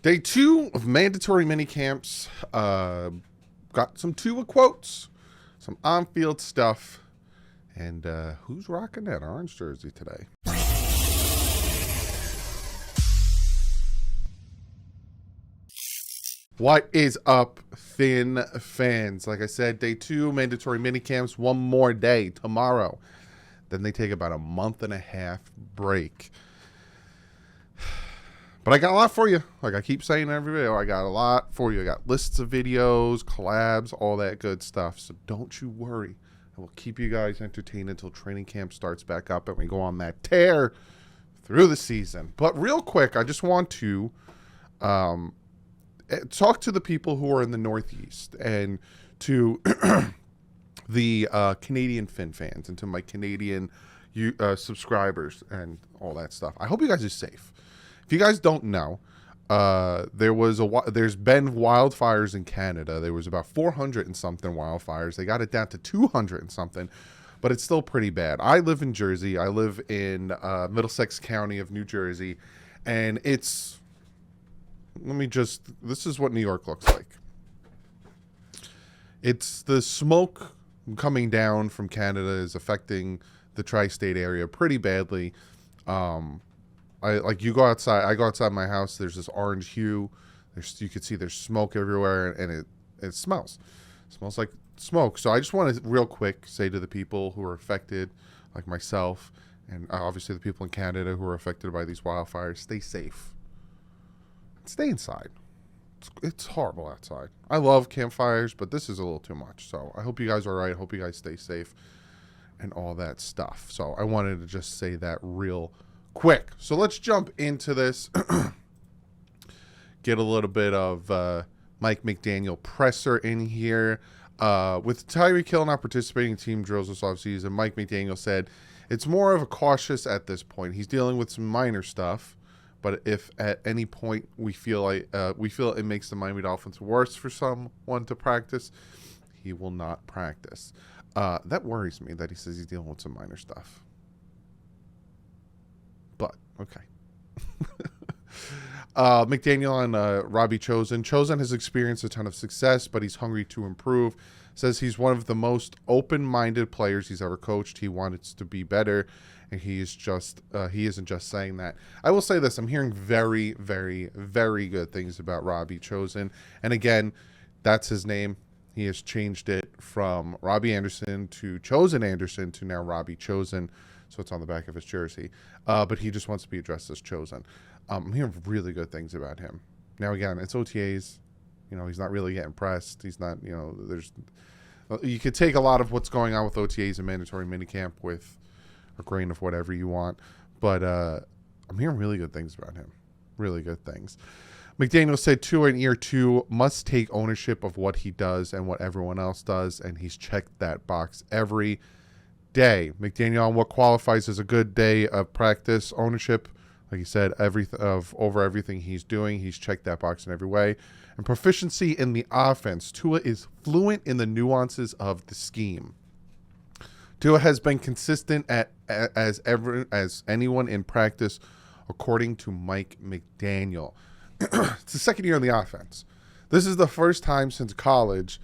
Day 2 of mandatory minicamps. Got some Tua quotes, some on-field stuff, and who's rocking that orange jersey today? What is up, Finn fans? Like I said, day 2, mandatory minicamps, one more day tomorrow. Then they take about a month and a half break. But I got a lot for you. Like I keep saying in every video, I got a lot for you. I got lists of videos, collabs, all that good stuff. So don't you worry. I will keep you guys entertained until training camp starts back up and we go on that tear through the season. But real quick, I just want to talk to the people who are in the Northeast and to the Canadian Finn fans and to my Canadian subscribers and all that stuff. I hope you guys are safe. If you guys don't know, there's been wildfires in Canada. There was about 400 and something wildfires. They got it down to 200 and something, but it's still pretty bad. I live in Jersey. I live in Middlesex County of New Jersey, and this is what New York looks like. It's the smoke coming down from Canada is affecting the tri-state area pretty badly. You go outside. I go outside my house. There's this orange hue. You can see there's smoke everywhere, and it smells. It smells like smoke. So I just want to real quick say to the people who are affected, like myself, and obviously the people in Canada who are affected by these wildfires, stay safe. Stay inside. It's horrible outside. I love campfires, but this is a little too much. So I hope you guys are all right. I hope you guys stay safe and all that stuff. So I wanted to just say that real quick. So let's jump into this. Get a little bit of Mike McDaniel presser in here. With Tyreek Hill not participating in team drills this offseason, Mike McDaniel said it's more of a cautious at this point. He's dealing with some minor stuff, but if at any point we feel it makes the Miami Dolphins worse for someone to practice, he will not practice. That worries me that he says he's dealing with some minor stuff. But, okay. McDaniel and Robbie Chosen. Chosen has experienced a ton of success, but he's hungry to improve. Says he's one of the most open-minded players he's ever coached. He wants to be better, and he isn't just saying that. I will say this. I'm hearing very, very, very good things about Robbie Chosen. And again, that's his name. He has changed it from Robbie Anderson to Chosen Anderson to now Robbie Chosen. So it's on the back of his jersey. But he just wants to be addressed as Chosen. I'm hearing really good things about him. Now, again, it's OTAs. He's not really getting pressed. He's not, you could take a lot of what's going on with OTAs and mandatory minicamp with a grain of whatever you want. But I'm hearing really good things about him. Really good things. McDaniel said Tua in year 2 must take ownership of what he does and what everyone else does. And he's checked that box every day. McDaniel on what qualifies as a good day of practice ownership. Like he said, over everything he's doing, he's checked that box in every way. And proficiency in the offense. Tua is fluent in the nuances of the scheme. Tua has been consistent as anyone in practice, according to Mike McDaniel. It's the second year in the offense. This is the first time since college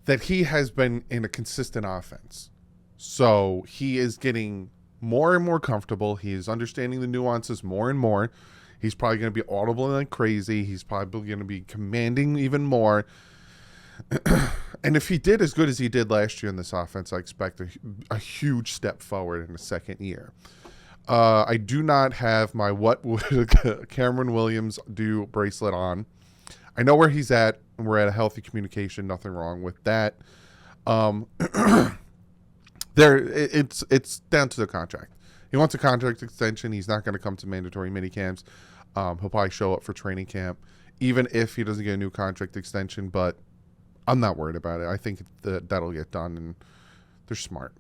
that he has been in a consistent offense. So he is getting more and more comfortable. He is understanding the nuances more and more. He's probably going to be audible like crazy. He's probably going to be commanding even more. And if he did as good as he did last year in this offense, I expect a huge step forward in the second year. I do not have my What Would Cameron Williams Do bracelet on. I know where he's at. We're at a healthy communication. Nothing wrong with that. It's down to the contract. He wants a contract extension. He's not going to come to mandatory minicamps. He'll probably show up for training camp, even if he doesn't get a new contract extension. But I'm not worried about it. I think that'll get done, and they're smart,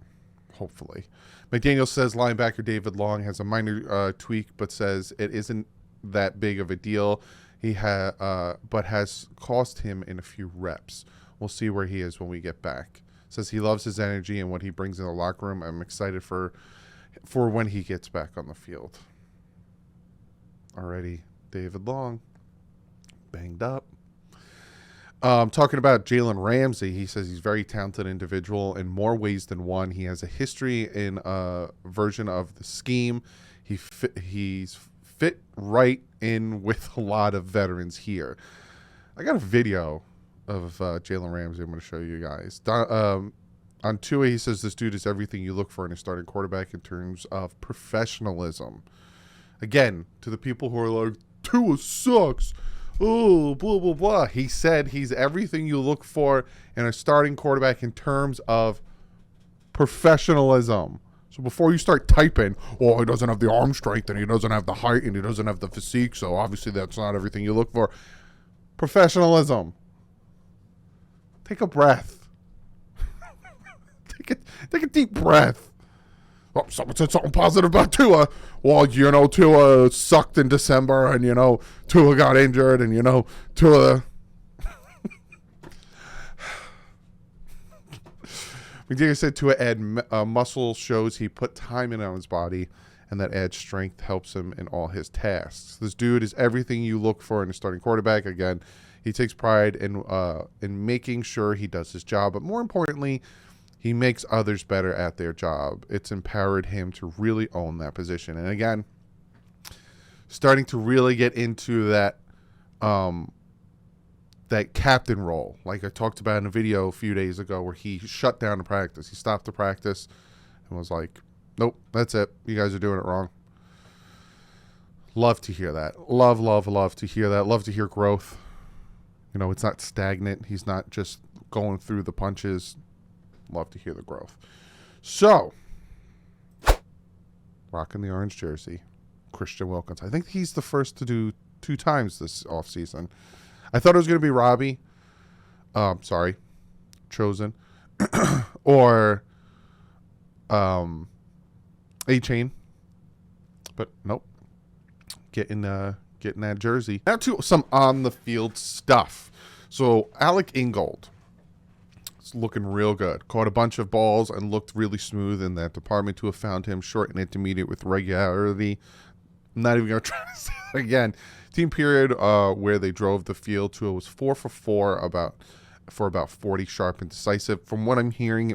hopefully. McDaniel says linebacker David Long has a minor tweak, but says it isn't that big of a deal. But has cost him in a few reps. We'll see where he is when we get back. Says he loves his energy and what he brings in the locker room. I'm excited for when he gets back on the field. Alrighty, David Long. banged up. Talking about Jalen Ramsey, he says he's a very talented individual in more ways than one. He has a history in a version of the scheme. He's fit right in with a lot of veterans here. I got a video of Jalen Ramsey I'm going to show you guys. On Tua, he says this dude is everything you look for in a starting quarterback in terms of professionalism. Again, to the people who are like, Tua sucks. Oh, blah, blah, blah. He said he's everything you look for in a starting quarterback in terms of professionalism. So before you start typing, oh, he doesn't have the arm strength and he doesn't have the height and he doesn't have the physique, so obviously that's not everything you look for. Professionalism. Take a breath. Take a deep breath. Oh, someone said something positive about Tua. Well, Tua sucked in December, and, Tua got injured, and, Tua... McDaniel said Tua add muscle shows he put time in on his body, and that adds strength helps him in all his tasks. This dude is everything you look for in a starting quarterback. Again, he takes pride in making sure he does his job, but more importantly, he makes others better at their job. It's empowered him to really own that position. And again, starting to really get into that that captain role, like I talked about in a video a few days ago where he shut down the practice. He stopped the practice and was like, nope, that's it. You guys are doing it wrong. Love to hear that. Love to hear that. Love to hear growth. It's not stagnant. He's not just going through the punches. Love to hear the growth. So, rocking the orange jersey, Christian Wilkins. I think he's the first to do 2 times this offseason. I thought it was going to be Robbie. Chosen. Or A-Chain. But nope. Getting that jersey. Now to some on-the-field stuff. So, Alec Ingold. Looking real good. Caught a bunch of balls and looked really smooth in that department. To have found him short and intermediate with regularity. I'm not even going to try to say that again. Team period where they drove the field. Tua was 4 for 4 for about 40 sharp and decisive. From what I'm hearing,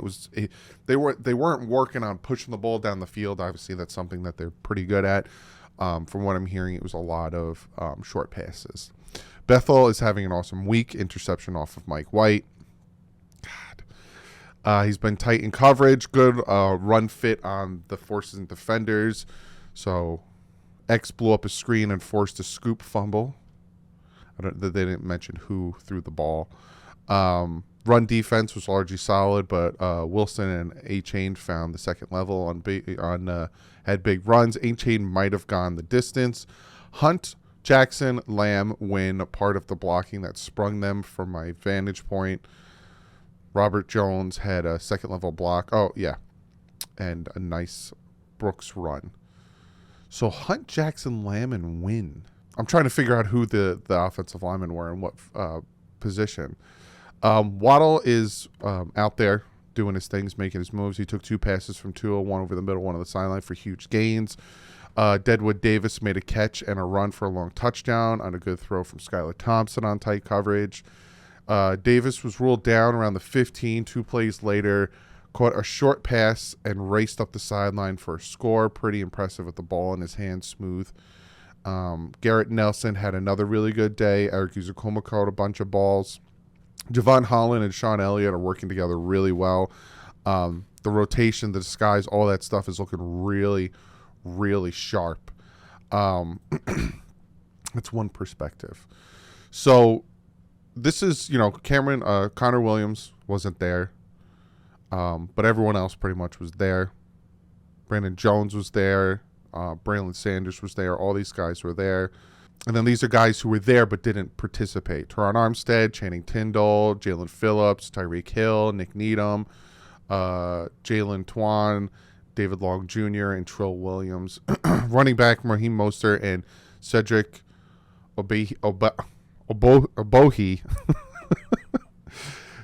they weren't working on pushing the ball down the field. Obviously, that's something that they're pretty good at. From what I'm hearing, it was a lot of short passes. Bethel is having an awesome week. Interception off of Mike White. He's been tight in coverage. Good run fit on the forces and defenders. So X blew up his screen and forced a scoop fumble. They didn't mention who threw the ball. Run defense was largely solid, but Wilson and A-Chain found the second level had big runs. A-Chain might have gone the distance. Hunt, Jackson, Lamb win part of the blocking that sprung them from my vantage point. Robert Jones had a second-level block. Oh, yeah. And a nice Brooks run. So Hunt, Jackson, Lamb, and Wynn. I'm trying to figure out who the offensive linemen were and what position. Waddle is out there doing his things, making his moves. He took 2 passes from Tua, one over the middle, one on the sideline for huge gains. Deadwood Davis made a catch and a run for a long touchdown on a good throw from Skylar Thompson on tight coverage. Davis was ruled down around the 15. 2 plays later, caught a short pass and raced up the sideline for a score. Pretty impressive with the ball in his hand, smooth. Garrett Nelson had another really good day. Eric Uzakoma caught a bunch of balls. Javon Holland and Sean Elliott are working together really well. The rotation, the disguise, all that stuff is looking really, really sharp. That's one perspective. So this is, Connor Williams wasn't there, but everyone else pretty much was there. Brandon Jones was there. Braylon Sanders was there. All these guys were there. And then these are guys who were there but didn't participate. Teron Armstead, Channing Tindall, Jalen Phillips, Tyreek Hill, Nick Needham, Jalen Twan, David Long Jr., and Trill Williams. Running back, Raheem Mostert and Cedric Obohi.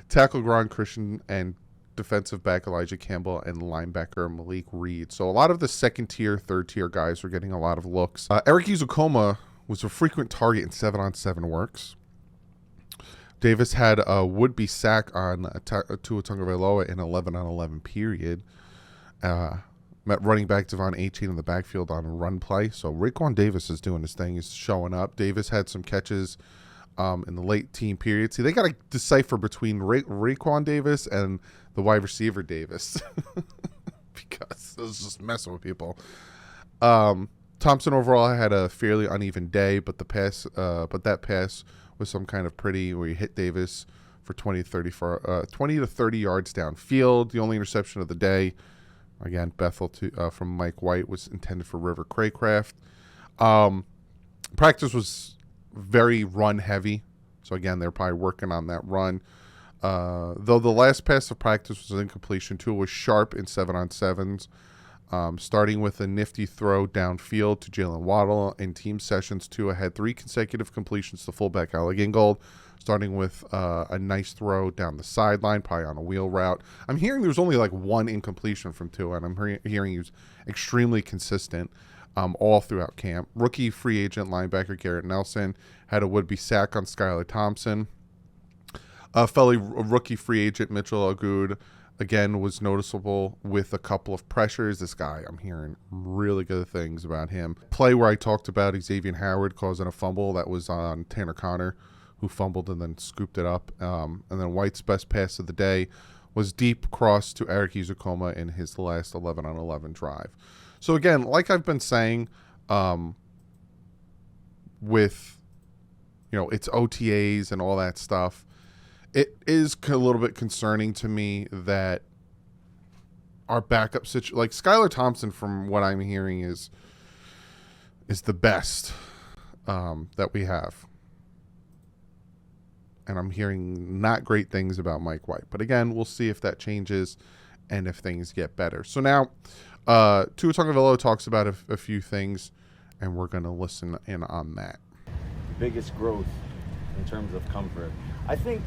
Tackle Gron Christian and defensive back Elijah Campbell and linebacker Malik Reed. So a lot of the second tier, third tier guys were getting a lot of looks. Eric Uzakoma was a frequent target in 7-on-7 works. Davis had a would-be sack on Tua Tagovailoa in 11-on-11 period. Met running back Devon 18 in the backfield on a run play. So Raekwon Davis is doing his thing. He's showing up. Davis had some catches in the late team period. See, they got to decipher between Raekwon Davis and the wide receiver Davis because this is just messing with people. Thompson overall had a fairly uneven day, but that pass was some kind of pretty where he hit Davis for 20 to 30 yards downfield. The only interception of the day, again, Bethel from Mike White, was intended for River Craycraft. Practice was very run heavy, so again, they're probably working on that run. Though the last pass of practice was an incompletion, Tua was sharp in 7-on-7s. Starting with a nifty throw downfield to Jalen Waddle. In team sessions, Tua had 3 consecutive completions to fullback Alec Ingold, starting with a nice throw down the sideline, probably on a wheel route. I'm hearing there's only like 1 incompletion from Tua, and I'm hearing he was extremely consistent all throughout camp. Rookie free agent linebacker Garrett Nelson had a would-be sack on Skylar Thompson. Fellow rookie free agent Mitchell Agood, again, was noticeable with a couple of pressures. This guy, I'm hearing really good things about him. Play where I talked about Xavier Howard causing a fumble, that was on Tanner Connor, who fumbled and then scooped it up. And then White's best pass of the day was deep cross to Eric Izukoma in his last 11-on-11 drive. So again, like I've been saying, with it's OTAs and all that stuff, it is a little bit concerning to me that our backup situation, like Skylar Thompson, from what I'm hearing, is the best that we have. And I'm hearing not great things about Mike White. But again, we'll see if that changes and if things get better. So now, Tua Tagovailoa talks about a few things, and we're going to listen in on that. Biggest growth in terms of comfort. I think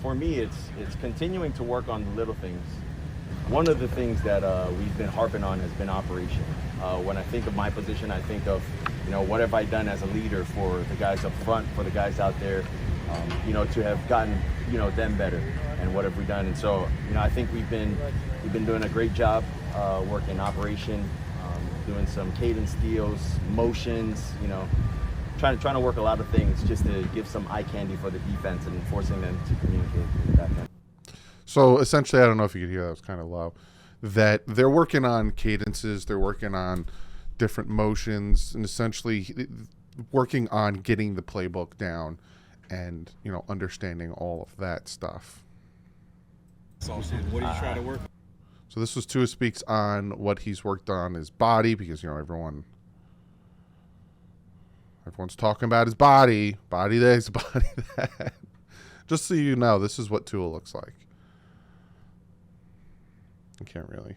for me, it's continuing to work on the little things. One of the things that we've been harping on has been operation. When I think of my position, I think of, what have I done as a leader for the guys up front, for the guys out there, to have gotten, them better, and what have we done. And so, I think we've been doing a great job working operation, doing some cadence deals, motions, trying to work a lot of things just to give some eye candy for the defense and forcing them to communicate with the back end. So essentially, I don't know if you could hear that, it was kind of low, that they're working on cadences, they're working on different motions, and essentially working on getting the playbook down and, understanding all of that stuff. So what do you try to work on? So this was Tua speaks on what he's worked on his body, because, everyone's talking about his body this, body that. Just so you know, this is what Tua looks like. I can't really.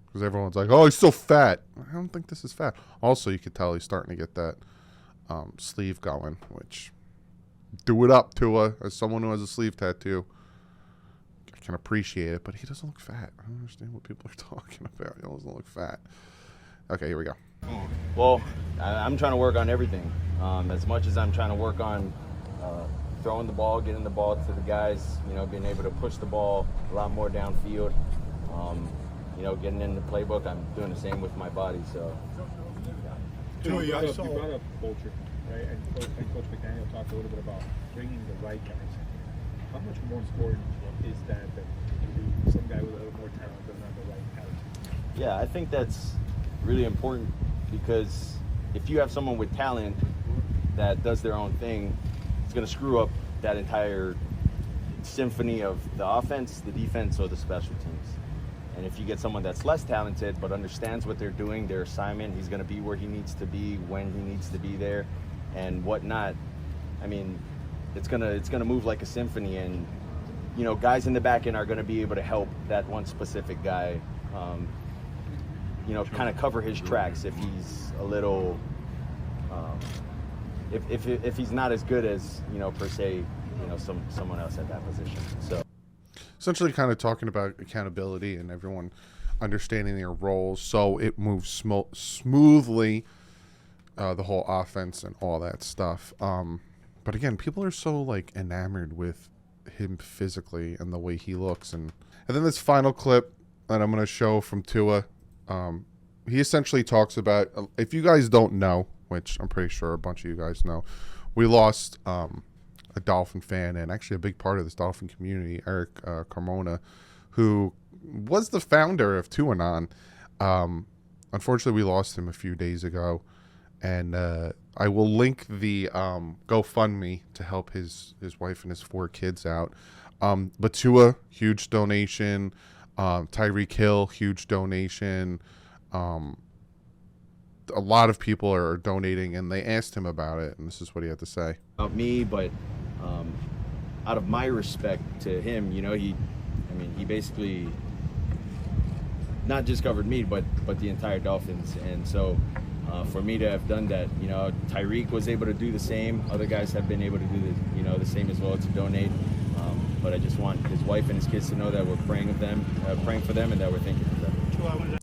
Because everyone's like, oh, he's so fat. I don't think this is fat. Also, you could tell he's starting to get that sleeve going, which, do it up, Tua. As someone who has a sleeve tattoo, I can appreciate it, but he doesn't look fat. I don't understand what people are talking about. He doesn't look fat. Okay, here we go. Well, I'm trying to work on everything. As much as I'm trying to work on throwing the ball, getting the ball to the guys, being able to push the ball a lot more downfield, getting in the playbook, I'm doing the same with my body. So, You brought up culture, right? And Coach McDaniel talked a little bit about bringing the right guys in. How much more important is that than some guy with a little more talent but not the right attitude? Yeah, I think that's really important, because if you have someone with talent that does their own thing, it's going to screw up that entire symphony of the offense, the defense, or the special teams. And if you get someone that's less talented but understands what they're doing, their assignment, he's going to be where he needs to be when he needs to be there and whatnot. I mean, it's gonna move like a symphony, and guys in the back end are going to be able to help that one specific guy kind of cover his tracks if he's a little, if he's not as good as, per se, someone else at that position. So essentially kind of talking about accountability and everyone understanding their roles so it moves smoothly, the whole offense and all that stuff. But again, people are so like enamored with him physically and the way he looks. And then this final clip that I'm going to show from Tua, he essentially talks about, if you guys don't know, which I'm pretty sure a bunch of you guys know, we lost a Dolphin fan and actually a big part of this Dolphin community, Eric Carmona, who was the founder of Tuanon. Unfortunately, we lost him a few days ago, and I will link the GoFundMe to help his wife and his 4 kids out. But Tua, huge donation. Tyreek Hill, huge donation. A lot of people are donating, and they asked him about it, and this is what he had to say. About me, but out of my respect to him, you know, he basically not just covered me, but the entire Dolphins. And so for me to have done that, you know, Tyreek was able to do the same. Other guys have been able to do the same as well, to donate. But I just want his wife and his kids to know that we're praying for them, and that we're thinking of them.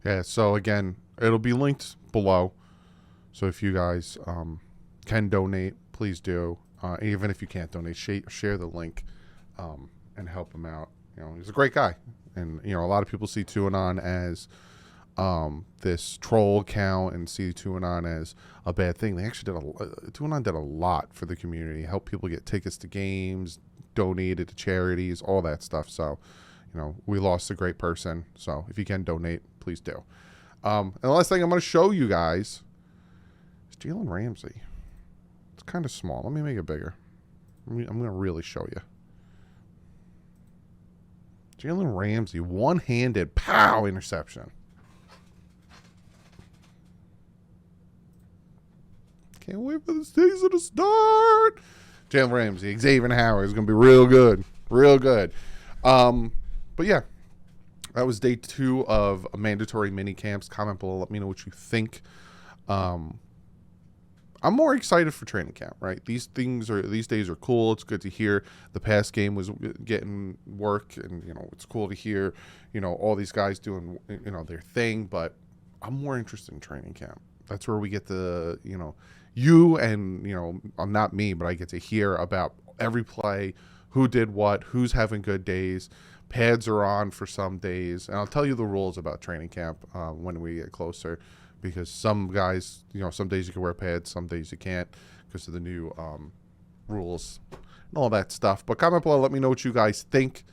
Yeah, so again, it'll be linked below. So if you guys can donate, please do. Even if you can't donate, share the link and help him out. You know, he's a great guy. And, you know, a lot of people see Tuanon as this troll account and see Tuanon as a bad thing. They actually Tuanon did a lot for the community, helped people get tickets to games, donated to charities, all that stuff. So, you know, we lost a great person. So if you can donate, please do. And the last thing I'm going to show you guys is Jalen Ramsey. It's kind of small. Let me make it bigger. I'm going to really show you. Jalen Ramsey, one-handed, pow, interception. Can't wait for the season to start. Jalen Ramsey, Xavier Howard is going to be real good. Real good. But yeah, that was day 2 of mandatory mini camps. Comment below. Let me know what you think. I'm more excited for training camp, right? These days are cool. It's good to hear the pass game was getting work, and, you know, it's cool to hear, you know, all these guys doing, you know, their thing. But I'm more interested in training camp. That's where we get the, you know, you and, you know, not me, but I get to hear about every play, who did what, who's having good days. Pads are on for some days, and I'll tell you the rules about training camp when we get closer. Because some guys, you know, some days you can wear pads, some days you can't because of the new rules and all that stuff. But comment below, let me know what you guys think.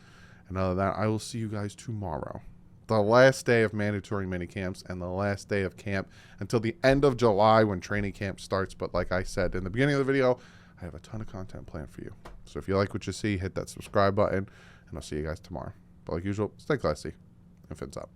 And other than that, I will see you guys tomorrow. The last day of mandatory mini camps and the last day of camp until the end of July when training camp starts. But like I said in the beginning of the video, I have a ton of content planned for you. So if you like what you see, hit that subscribe button, and I'll see you guys tomorrow. But like usual, stay classy and fins up.